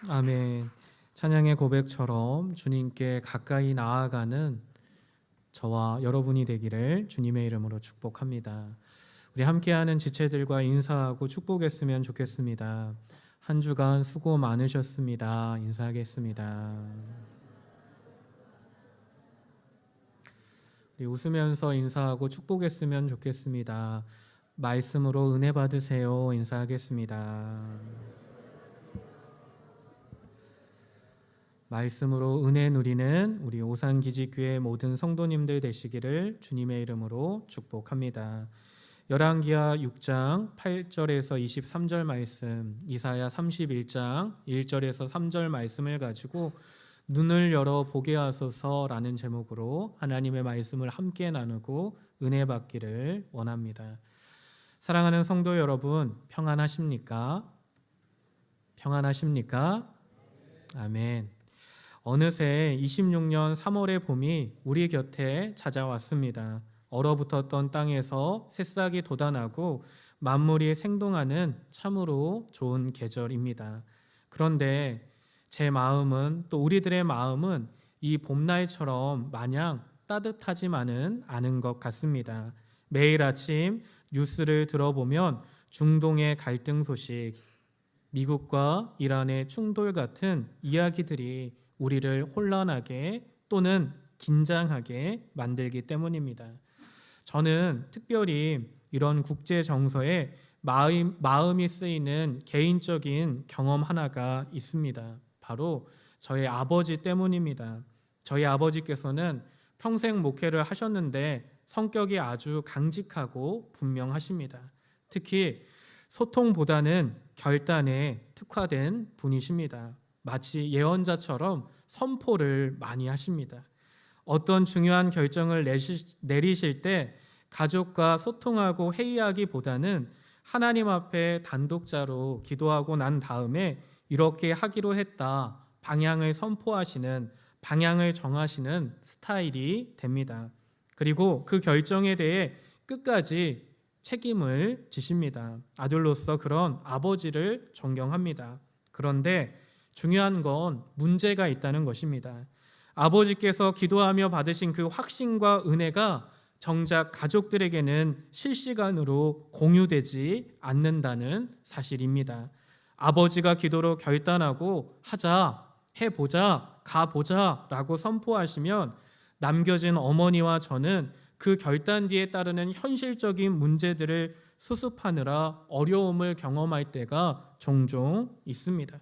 아멘. 찬양의 고백처럼 주님께 가까이 나아가는 저와 여러분이 되기를 주님의 이름으로 축복합니다. 우리 함께하는 지체들과 인사하고 축복했으면 좋겠습니다. 한 주간 수고 많으셨습니다. 인사하겠습니다. 우리 웃으면서 인사하고 축복했으면 좋겠습니다. 말씀으로 은혜 받으세요. 인사하겠습니다. 말씀으로 은혜 누리는 우리 오산기지교회 모든 성도님들 되시기를 주님의 이름으로 축복합니다. 열왕기하 6장 8절에서 23절 말씀, 이사야 31장 1절에서 3절 말씀을 가지고 눈을 열어 보게 하소서라는 제목으로 하나님의 말씀을 함께 나누고 은혜 받기를 원합니다. 사랑하는 성도 여러분, 평안하십니까? 평안하십니까? 아멘. 어느새 26년 3월의 봄이 우리 곁에 찾아왔습니다. 얼어붙었던 땅에서 새싹이 돋아나고 만물이 생동하는 참으로 좋은 계절입니다. 그런데 제 마음은, 또 우리들의 마음은 이 봄날처럼 마냥 따뜻하지만은 않은 것 같습니다. 매일 아침 뉴스를 들어보면 중동의 갈등 소식, 미국과 이란의 충돌 같은 이야기들이 우리를 혼란하게 또는 긴장하게 만들기 때문입니다. 저는 특별히 이런 국제 정서에 마음이 쓰이는 개인적인 경험 하나가 있습니다. 바로 저의 아버지 때문입니다. 저희 아버지께서는 평생 목회를 하셨는데 성격이 아주 강직하고 분명하십니다. 특히 소통보다는 결단에 특화된 분이십니다. 마치 예언자처럼 선포를 많이 하십니다. 어떤 중요한 결정을 내리실 때 가족과 소통하고 회의하기보다는 하나님 앞에 단독자로 기도하고 난 다음에 이렇게 하기로 했다, 방향을 선포하시는, 방향을 정하시는 스타일이 됩니다. 그리고 그 결정에 대해 끝까지 책임을 지십니다. 아들로서 그런 아버지를 존경합니다. 그런데 중요한 건 문제가 있다는 것입니다. 아버지께서 기도하며 받으신 그 확신과 은혜가 정작 가족들에게는 실시간으로 공유되지 않는다는 사실입니다. 아버지가 기도로 결단하고 하자, 해보자, 가보자 라고 선포하시면 남겨진 어머니와 저는 그 결단 뒤에 따르는 현실적인 문제들을 수습하느라 어려움을 경험할 때가 종종 있습니다.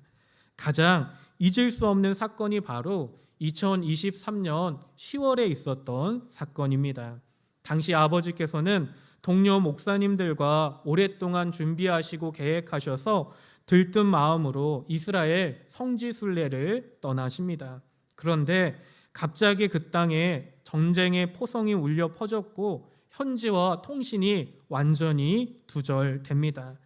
가장 잊을 수 없는 사건이 바로 2023년 10월에 있었던 사건입니다. 당시 아버지께서는 동료 목사님들과 오랫동안 준비하시고 계획하셔서 들뜬 마음으로 이스라엘 성지순례를 떠나십니다. 그런데 갑자기 그 땅에 전쟁의 포성이 울려 퍼졌고 현지와 통신이 완전히 두절됩니다.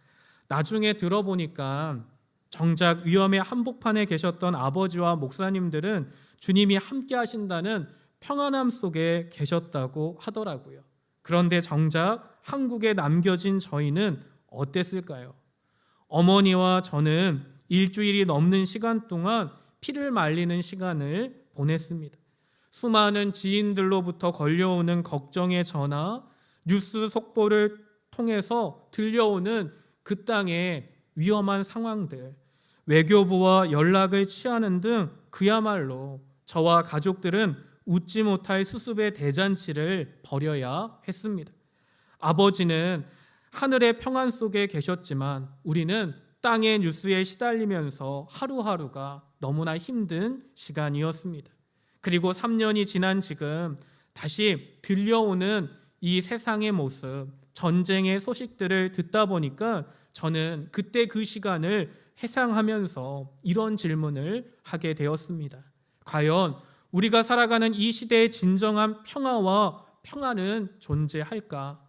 나중에 들어보니까 정작 위험의 한복판에 계셨던 아버지와 목사님들은 주님이 함께 하신다는 평안함 속에 계셨다고 하더라고요. 그런데 정작 한국에 남겨진 저희는 어땠을까요? 어머니와 저는 일주일이 넘는 시간 동안 피를 말리는 시간을 보냈습니다. 수많은 지인들로부터 걸려오는 걱정의 전화, 뉴스 속보를 통해서 들려오는 그 땅의 위험한 상황들, 외교부와 연락을 취하는 등 그야말로 저와 가족들은 웃지 못할 수습의 대잔치를 벌여야 했습니다. 아버지는 하늘의 평안 속에 계셨지만 우리는 땅의 뉴스에 시달리면서 하루하루가 너무나 힘든 시간이었습니다. 그리고 3년이 지난 지금 다시 들려오는 이 세상의 모습, 전쟁의 소식들을 듣다 보니까 저는 그때 그 시간을 회상하면서 이런 질문을 하게 되었습니다. 과연 우리가 살아가는 이 시대의 진정한 평화와 평안은 존재할까?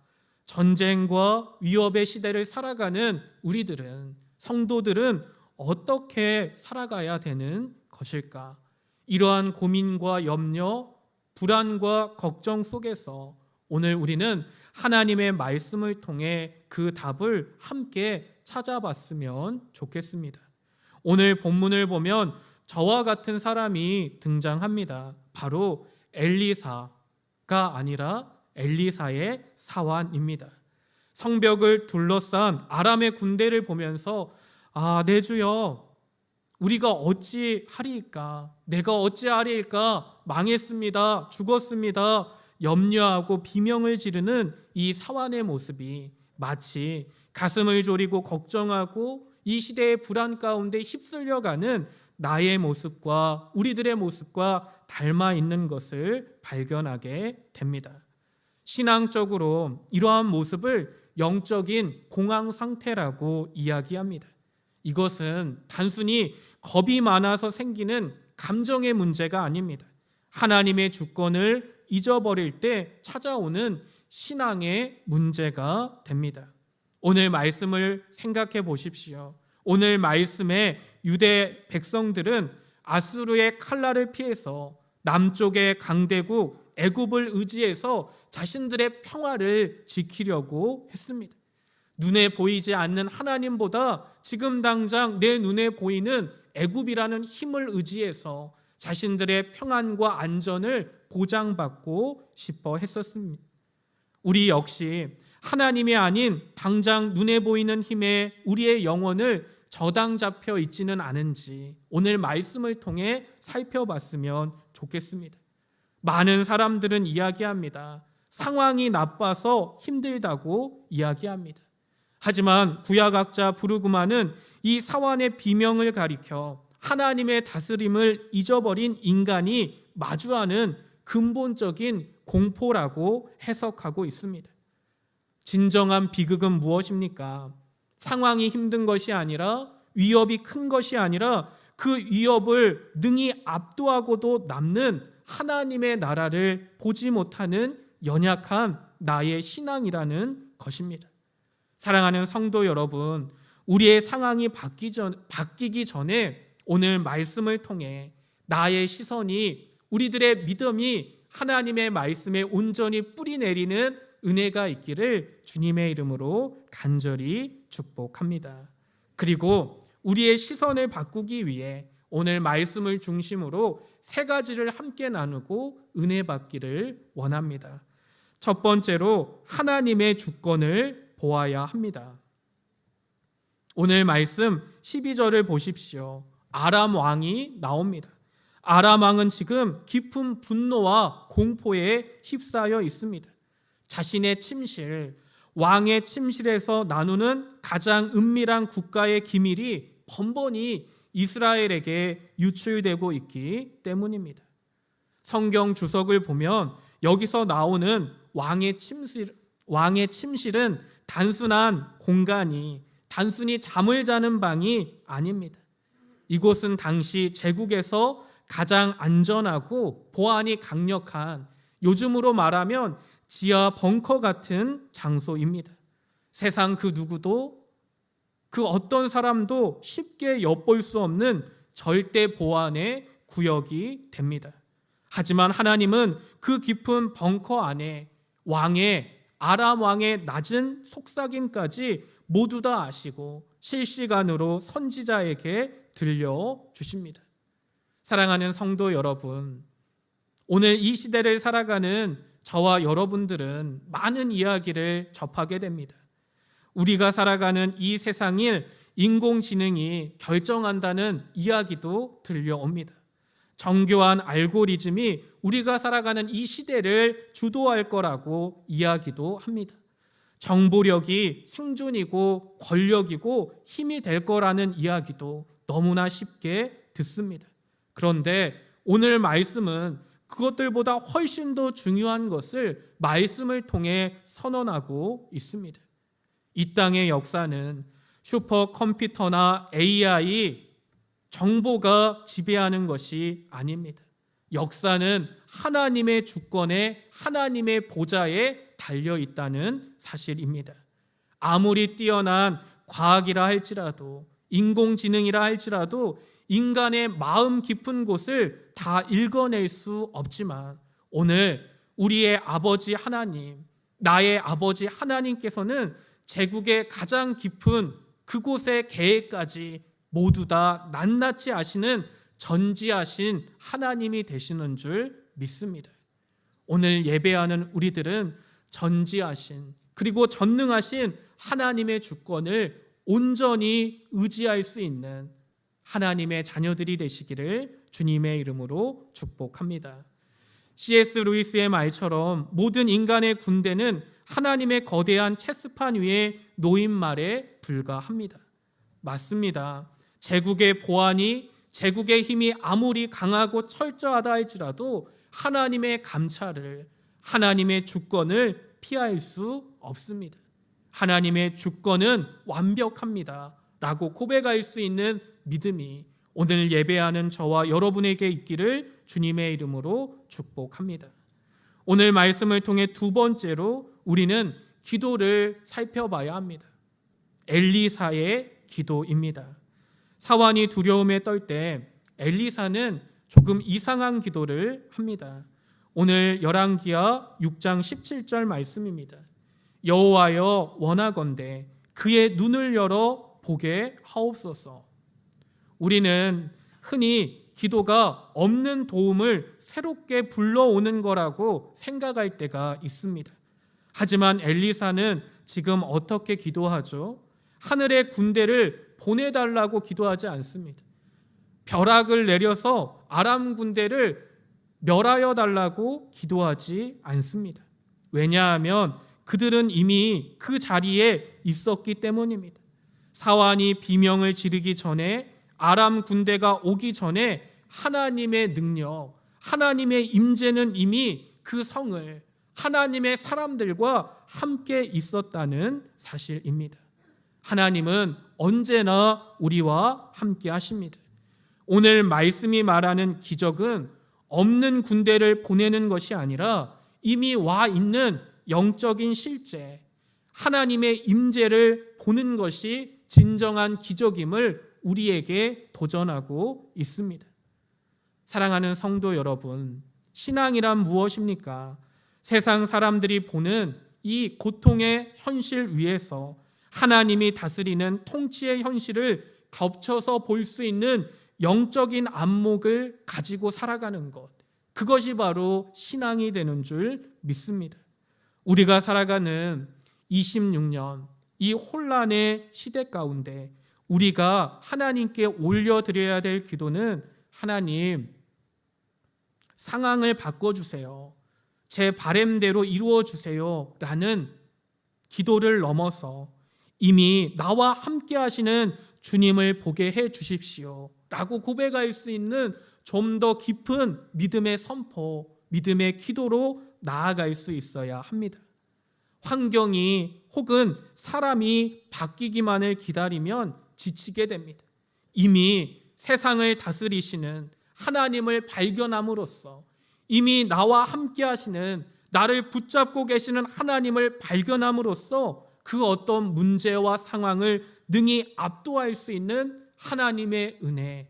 전쟁과 위협의 시대를 살아가는 우리들은, 성도들은 어떻게 살아가야 되는 것일까? 이러한 고민과 염려, 불안과 걱정 속에서 오늘 우리는 하나님의 말씀을 통해 그 답을 함께 찾아봤으면 좋겠습니다. 오늘 본문을 보면 저와 같은 사람이 등장합니다. 바로 엘리사가 아니라 엘리사의 사환입니다. 성벽을 둘러싼 아람의 군대를 보면서 내 주여, 우리가 어찌하리이까? 내가 어찌하리이까? 망했습니다. 죽었습니다. 염려하고 비명을 지르는 이 사환의 모습이 마치 가슴을 졸이고 걱정하고 이 시대의 불안 가운데 휩쓸려가는 나의 모습과 우리들의 모습과 닮아 있는 것을 발견하게 됩니다. 신앙적으로 이러한 모습을 영적인 공황 상태라고 이야기합니다. 이것은 단순히 겁이 많아서 생기는 감정의 문제가 아닙니다. 하나님의 주권을 잊어버릴 때 찾아오는 신앙의 문제가 됩니다. 오늘 말씀을 생각해 보십시오. 오늘 말씀에 유대 백성들은 아수르의 칼날을 피해서 남쪽의 강대국 애굽을 의지해서 자신들의 평화를 지키려고 했습니다. 눈에 보이지 않는 하나님보다 지금 당장 내 눈에 보이는 애굽이라는 힘을 의지해서 자신들의 평안과 안전을 보장받고 싶어 했었습니다. 우리 역시 하나님이 아닌 당장 눈에 보이는 힘에 우리의 영혼을 저당 잡혀 있지는 않은지 오늘 말씀을 통해 살펴봤으면 좋겠습니다. 많은 사람들은 이야기합니다. 상황이 나빠서 힘들다고 이야기합니다. 하지만 구약학자 브루그만은 이 사환의 비명을 가리켜 하나님의 다스림을 잊어버린 인간이 마주하는 근본적인 공포라고 해석하고 있습니다. 진정한 비극은 무엇입니까? 상황이 힘든 것이 아니라, 위협이 큰 것이 아니라 그 위협을 능히 압도하고도 남는 하나님의 나라를 보지 못하는 연약한 나의 신앙이라는 것입니다. 사랑하는 성도 여러분, 우리의 상황이 바뀌기 전에 오늘 말씀을 통해 나의 시선이, 우리들의 믿음이 하나님의 말씀에 온전히 뿌리 내리는 은혜가 있기를 주님의 이름으로 간절히 축복합니다. 그리고 우리의 시선을 바꾸기 위해 오늘 말씀을 중심으로 세 가지를 함께 나누고 은혜 받기를 원합니다. 첫 번째로 하나님의 주권을 보아야 합니다. 오늘 말씀 12절을 보십시오. 아람 왕이 나옵니다. 아람 왕은 지금 깊은 분노와 공포에 휩싸여 있습니다. 자신의 침실, 왕의 침실에서 나누는 가장 은밀한 국가의 기밀이 번번이 이스라엘에게 유출되고 있기 때문입니다. 성경 주석을 보면 여기서 나오는 왕의 침실은 단순한 공간이, 단순히 잠을 자는 방이 아닙니다. 이곳은 당시 제국에서 가장 안전하고 보안이 강력한, 요즘으로 말하면 지하 벙커 같은 장소입니다. 세상 그 누구도, 그 어떤 사람도 쉽게 엿볼 수 없는 절대 보안의 구역이 됩니다. 하지만 하나님은 그 깊은 벙커 안에 아람 왕의 낮은 속삭임까지 모두 다 아시고 실시간으로 선지자에게 들려주십니다. 사랑하는 성도 여러분, 오늘 이 시대를 살아가는 저와 여러분들은 많은 이야기를 접하게 됩니다. 우리가 살아가는 이 세상을 인공지능이 결정한다는 이야기도 들려옵니다. 정교한 알고리즘이 우리가 살아가는 이 시대를 주도할 거라고 이야기도 합니다. 정보력이 생존이고 권력이고 힘이 될 거라는 이야기도 너무나 쉽게 듣습니다. 그런데 오늘 말씀은 그것들보다 훨씬 더 중요한 것을 말씀을 통해 선언하고 있습니다. 이 땅의 역사는 슈퍼컴퓨터나 AI, 정보가 지배하는 것이 아닙니다. 역사는 하나님의 주권에, 하나님의 보좌에 달려 있다는 사실입니다. 아무리 뛰어난 과학이라 할지라도, 인공지능이라 할지라도 인간의 마음 깊은 곳을 다 읽어낼 수 없지만 오늘 우리의 아버지 하나님, 나의 아버지 하나님께서는 제국의 가장 깊은 그곳의 계획까지 모두 다 낱낱이 아시는 전지하신 하나님이 되시는 줄 믿습니다. 오늘 예배하는 우리들은 전지하신 그리고 전능하신 하나님의 주권을 온전히 의지할 수 있는 하나님의 자녀들이 되시기를 주님의 이름으로 축복합니다. C.S. 루이스의 말처럼 모든 인간의 군대는 하나님의 거대한 체스판 위에 놓인 말에 불과합니다. 맞습니다. 제국의 보안이 제국의 힘이 아무리 강하고 철저하다 할지라도 하나님의 감찰을, 하나님의 주권을 피할 수 없습니다. 하나님의 주권은 완벽합니다 라고 고백할 수 있는 믿음이 오늘 예배하는 저와 여러분에게 있기를 주님의 이름으로 축복합니다. 오늘 말씀을 통해 두 번째로 우리는 기도를 살펴봐야 합니다. 엘리사의 기도입니다. 사환이 두려움에 떨 때 엘리사는 조금 이상한 기도를 합니다. 오늘 열왕기하 6장 17절 말씀입니다. 여호와여 원하건대 그의 눈을 열어 보게 하옵소서. 우리는 흔히 기도가 없는 도움을 새롭게 불러오는 거라고 생각할 때가 있습니다. 하지만 엘리사는 지금 어떻게 기도하죠? 하늘의 군대를 보내달라고 기도하지 않습니다. 벼락을 내려서 아람 군대를 멸하여 달라고 기도하지 않습니다. 왜냐하면 그들은 이미 그 자리에 있었기 때문입니다. 사환이 비명을 지르기 전에, 아람 군대가 오기 전에 하나님의 능력, 하나님의 임재는 이미 그 성을, 하나님의 사람들과 함께 있었다는 사실입니다. 하나님은 언제나 우리와 함께 하십니다. 오늘 말씀이 말하는 기적은 없는 군대를 보내는 것이 아니라 이미 와 있는 영적인 실제, 하나님의 임재를 보는 것이 진정한 기적임을 우리에게 도전하고 있습니다. 사랑하는 성도 여러분, 신앙이란 무엇입니까? 세상 사람들이 보는 이 고통의 현실 위에서 하나님이 다스리는 통치의 현실을 겹쳐서 볼 수 있는 영적인 안목을 가지고 살아가는 것, 그것이 바로 신앙이 되는 줄 믿습니다. 우리가 살아가는 26년 이 혼란의 시대 가운데 우리가 하나님께 올려드려야 될 기도는 하나님, 상황을 바꿔주세요, 제 바램대로 이루어주세요 라는 기도를 넘어서 이미 나와 함께 하시는 주님을 보게 해 주십시오 라고 고백할 수 있는 좀 더 깊은 믿음의 선포, 믿음의 기도로 나아갈 수 있어야 합니다. 환경이 혹은 사람이 바뀌기만을 기다리면 지치게 됩니다. 이미 세상을 다스리시는 하나님을 발견함으로써, 이미 나와 함께 하시는, 나를 붙잡고 계시는 하나님을 발견함으로써 그 어떤 문제와 상황을 능히 압도할 수 있는 하나님의 은혜,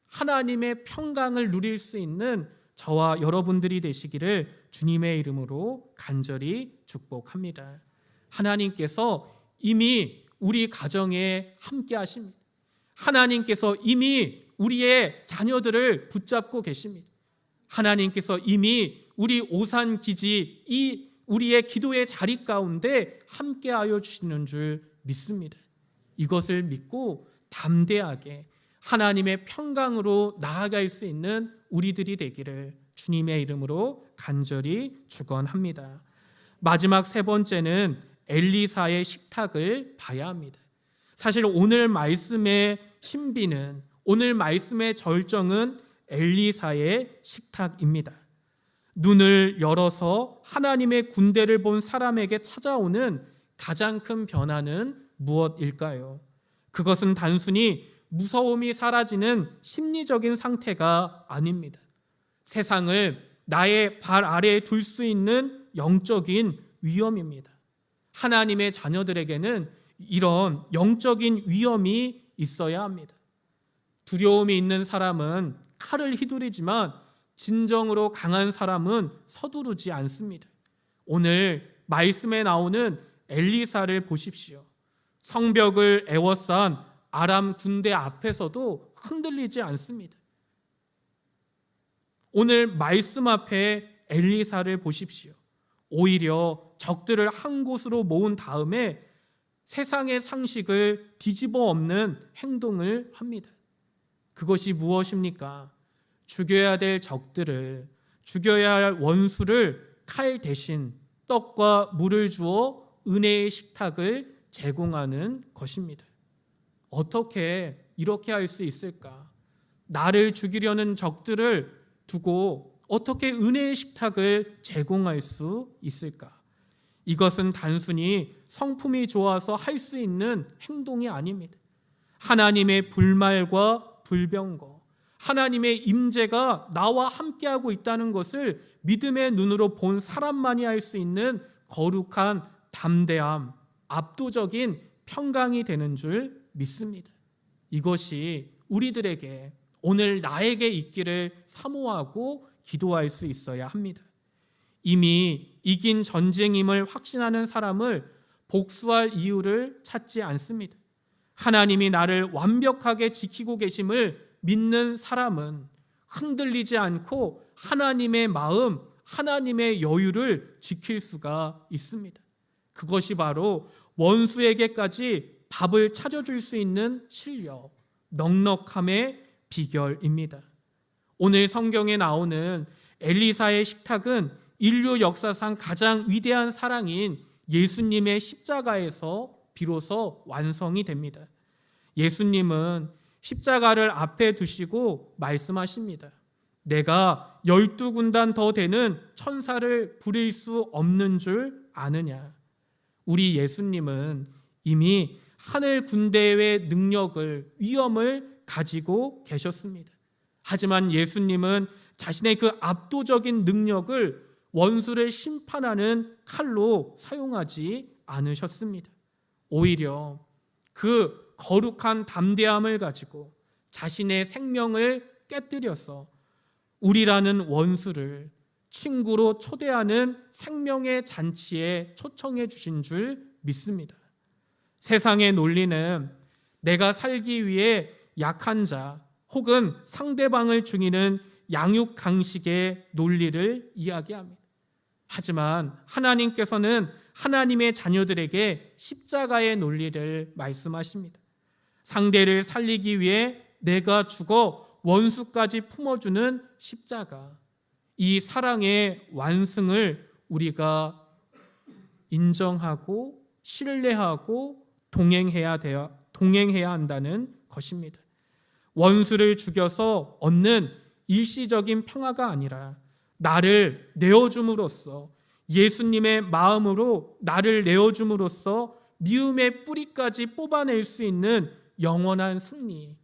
하나님의 평강을 누릴 수 있는 저와 여러분들이 되시기를 주님의 이름으로 간절히 축복합니다. 하나님께서 이미 우리 가정에 함께 하십니다. 하나님께서 이미 우리의 자녀들을 붙잡고 계십니다. 하나님께서 이미 우리 오산기지, 이 우리의 기도의 자리 가운데 함께하여 주시는 줄 믿습니다. 이것을 믿고 담대하게 하나님의 평강으로 나아갈 수 있는 우리들이 되기를 주님의 이름으로 간절히 축원합니다. 마지막 세 번째는 엘리사의 식탁을 봐야 합니다. 사실 오늘 말씀의 신비는, 오늘 말씀의 절정은 엘리사의 식탁입니다. 눈을 열어서 하나님의 군대를 본 사람에게 찾아오는 가장 큰 변화는 무엇일까요? 그것은 단순히 무서움이 사라지는 심리적인 상태가 아닙니다. 세상을 나의 발 아래에 둘 수 있는 영적인 위험입니다. 하나님의 자녀들에게는 이런 영적인 위험이 있어야 합니다. 두려움이 있는 사람은 칼을 휘두르지만 진정으로 강한 사람은 서두르지 않습니다. 오늘 말씀에 나오는 엘리사를 보십시오. 성벽을 에워싼 아람 군대 앞에서도 흔들리지 않습니다. 오늘 말씀 앞에 엘리사를 보십시오. 오히려 적들을 한 곳으로 모은 다음에 세상의 상식을 뒤집어 엎는 행동을 합니다. 그것이 무엇입니까? 죽여야 될 적들을, 죽여야 할 원수를 칼 대신 떡과 물을 주어 은혜의 식탁을 제공하는 것입니다. 어떻게 이렇게 할 수 있을까? 나를 죽이려는 적들을 두고 어떻게 은혜의 식탁을 제공할 수 있을까? 이것은 단순히 성품이 좋아서 할 수 있는 행동이 아닙니다. 하나님의 불말과 불병거, 하나님의 임재가 나와 함께하고 있다는 것을 믿음의 눈으로 본 사람만이 할 수 있는 거룩한 담대함, 압도적인 평강이 되는 줄 믿습니다. 이것이 우리들에게 오늘 나에게 있기를 사모하고 기도할 수 있어야 합니다. 이미 이긴 전쟁임을 확신하는 사람을 복수할 이유를 찾지 않습니다. 하나님이 나를 완벽하게 지키고 계심을 믿는 사람은 흔들리지 않고 하나님의 마음, 하나님의 여유를 지킬 수가 있습니다. 그것이 바로 원수에게까지 밥을 차려줄 수 있는 실력, 넉넉함의 비결입니다. 오늘 성경에 나오는 엘리사의 식탁은 인류 역사상 가장 위대한 사랑인 예수님의 십자가에서 비로소 완성이 됩니다. 예수님은 십자가를 앞에 두시고 말씀하십니다. 내가 12군단 더 되는 천사를 부릴 수 없는 줄 아느냐? 우리 예수님은 이미 하늘 군대의 능력을, 위엄을 가지고 계셨습니다. 하지만 예수님은 자신의 그 압도적인 능력을 원수를 심판하는 칼로 사용하지 않으셨습니다. 오히려 그 거룩한 담대함을 가지고 자신의 생명을 깨뜨려서 우리라는 원수를 친구로 초대하는 생명의 잔치에 초청해 주신 줄 믿습니다. 세상의 논리는 내가 살기 위해 약한 자 혹은 상대방을 죽이는 양육 강식의 논리를 이야기합니다. 하지만 하나님께서는 하나님의 자녀들에게 십자가의 논리를 말씀하십니다. 상대를 살리기 위해 내가 죽어 원수까지 품어주는 십자가, 이 사랑의 완승을 우리가 인정하고 신뢰하고 동행해야 한다는 것입니다. 원수를 죽여서 얻는 일시적인 평화가 아니라 나를 내어줌으로써, 예수님의 마음으로 나를 내어줌으로써 미움의 뿌리까지 뽑아낼 수 있는 영원한 승리,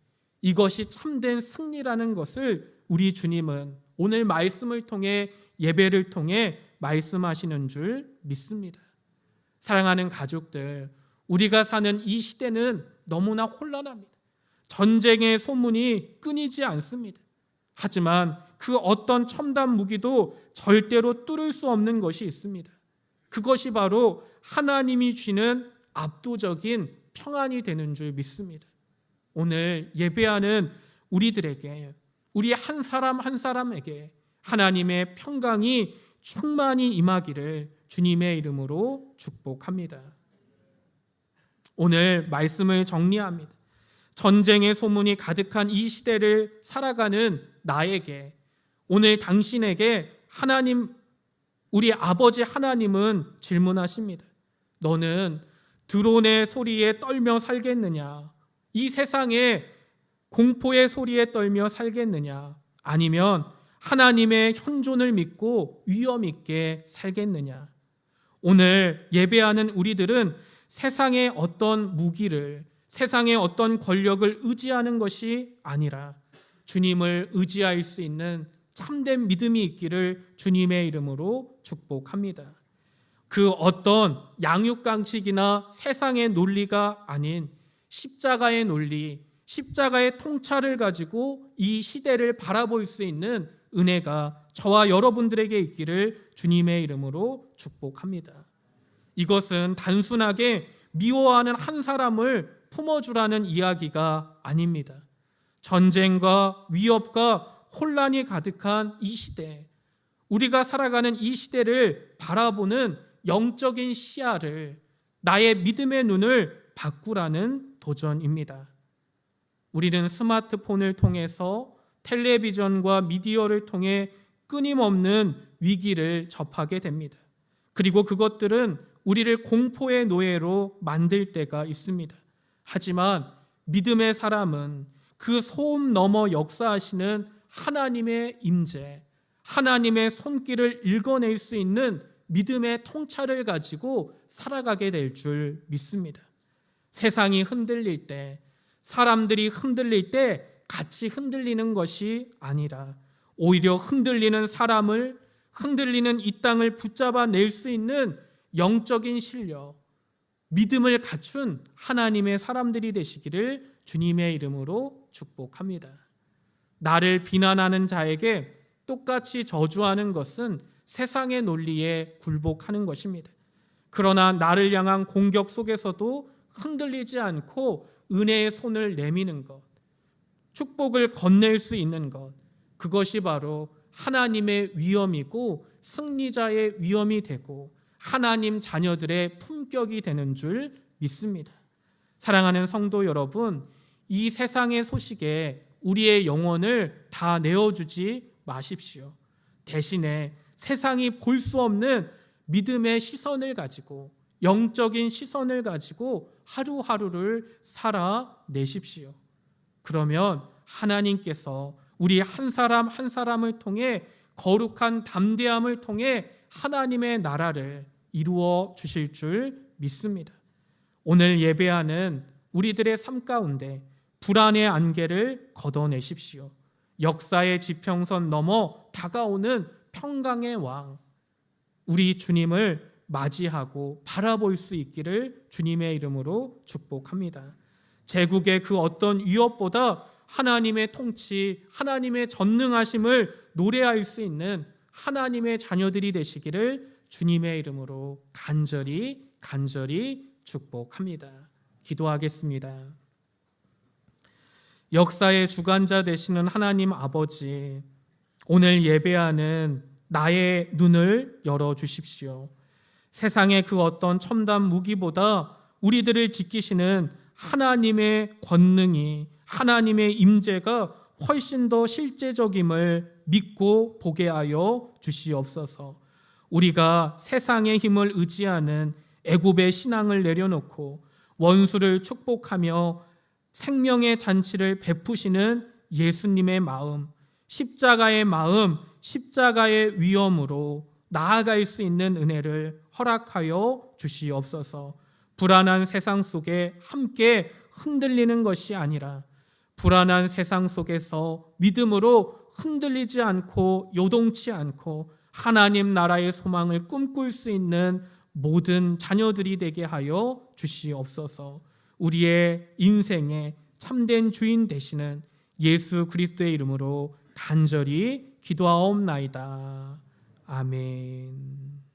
이것이 참된 승리라는 것을 우리 주님은 오늘 말씀을 통해, 예배를 통해 말씀하시는 줄 믿습니다. 사랑하는 가족들, 우리가 사는 이 시대는 너무나 혼란합니다. 전쟁의 소문이 끊이지 않습니다. 하지만 그 어떤 첨단 무기도 절대로 뚫을 수 없는 것이 있습니다. 그것이 바로 하나님이 주시는 압도적인 평안이 되는 줄 믿습니다. 오늘 예배하는 우리들에게, 우리 한 사람 한 사람에게 하나님의 평강이 충만히 임하기를 주님의 이름으로 축복합니다. 오늘 말씀을 정리합니다. 전쟁의 소문이 가득한 이 시대를 살아가는 나에게, 오늘 당신에게 하나님, 우리 아버지 하나님은 질문하십니다. 너는 드론의 소리에 떨며 살겠느냐? 이 세상의 공포의 소리에 떨며 살겠느냐? 아니면 하나님의 현존을 믿고 위엄 있게 살겠느냐? 오늘 예배하는 우리들은 세상의 어떤 무기를, 세상의 어떤 권력을 의지하는 것이 아니라 주님을 의지할 수 있는 참된 믿음이 있기를 주님의 이름으로 축복합니다. 그 어떤 양육강식이나 세상의 논리가 아닌 십자가의 논리, 십자가의 통찰을 가지고 이 시대를 바라볼 수 있는 은혜가 저와 여러분들에게 있기를 주님의 이름으로 축복합니다. 이것은 단순하게 미워하는 한 사람을 품어주라는 이야기가 아닙니다. 전쟁과 위협과 혼란이 가득한 이 시대, 우리가 살아가는 이 시대를 바라보는 영적인 시야를, 나의 믿음의 눈을 바꾸라는 도전입니다. 우리는 스마트폰을 통해서 텔레비전과 미디어를 통해 끊임없는 위기를 접하게 됩니다. 그리고 그것들은 우리를 공포의 노예로 만들 때가 있습니다. 하지만 믿음의 사람은 그 소음 너머 역사하시는 하나님의 임재, 하나님의 손길을 읽어낼 수 있는 믿음의 통찰을 가지고 살아가게 될 줄 믿습니다. 세상이 흔들릴 때, 사람들이 흔들릴 때 같이 흔들리는 것이 아니라 오히려 흔들리는 사람을, 흔들리는 이 땅을 붙잡아 낼 수 있는 영적인 실력, 믿음을 갖춘 하나님의 사람들이 되시기를 주님의 이름으로 축복합니다. 나를 비난하는 자에게 똑같이 저주하는 것은 세상의 논리에 굴복하는 것입니다. 그러나 나를 향한 공격 속에서도 흔들리지 않고 은혜의 손을 내미는 것, 축복을 건넬 수 있는 것, 그것이 바로 하나님의 위엄이고 승리자의 위엄이 되고 하나님 자녀들의 품격이 되는 줄 믿습니다. 사랑하는 성도 여러분, 이 세상의 소식에 우리의 영혼을 다 내어주지 마십시오. 대신에 세상이 볼 수 없는 믿음의 시선을 가지고, 영적인 시선을 가지고 하루하루를 살아내십시오. 그러면 하나님께서 우리 한 사람 한 사람을 통해 거룩한 담대함을 통해 하나님의 나라를 이루어 주실 줄 믿습니다. 오늘 예배하는 우리들의 삶 가운데 불안의 안개를 걷어내십시오. 역사의 지평선 넘어 다가오는 평강의 왕, 우리 주님을 맞이하고 바라볼 수 있기를 주님의 이름으로 축복합니다. 제국의 그 어떤 위협보다 하나님의 통치, 하나님의 전능하심을 노래할 수 있는 하나님의 자녀들이 되시기를 주님의 이름으로 간절히 축복합니다. 기도하겠습니다. 역사의 주관자 되시는 하나님 아버지, 오늘 예배하는 나의 눈을 열어주십시오. 세상의 그 어떤 첨단 무기보다 우리들을 지키시는 하나님의 권능이, 하나님의 임재가 훨씬 더 실제적임을 믿고 보게 하여 주시옵소서. 우리가 세상의 힘을 의지하는 애굽의 신앙을 내려놓고 원수를 축복하며 생명의 잔치를 베푸시는 예수님의 마음, 십자가의 마음, 십자가의 위엄으로 나아갈 수 있는 은혜를 허락하여 주시옵소서. 불안한 세상 속에 함께 흔들리는 것이 아니라 불안한 세상 속에서 믿음으로 흔들리지 않고 요동치 않고 하나님 나라의 소망을 꿈꿀 수 있는 모든 자녀들이 되게 하여 주시옵소서. 우리의 인생의 참된 주인 되시는 예수 그리스도의 이름으로 간절히 기도하옵나이다. 아멘.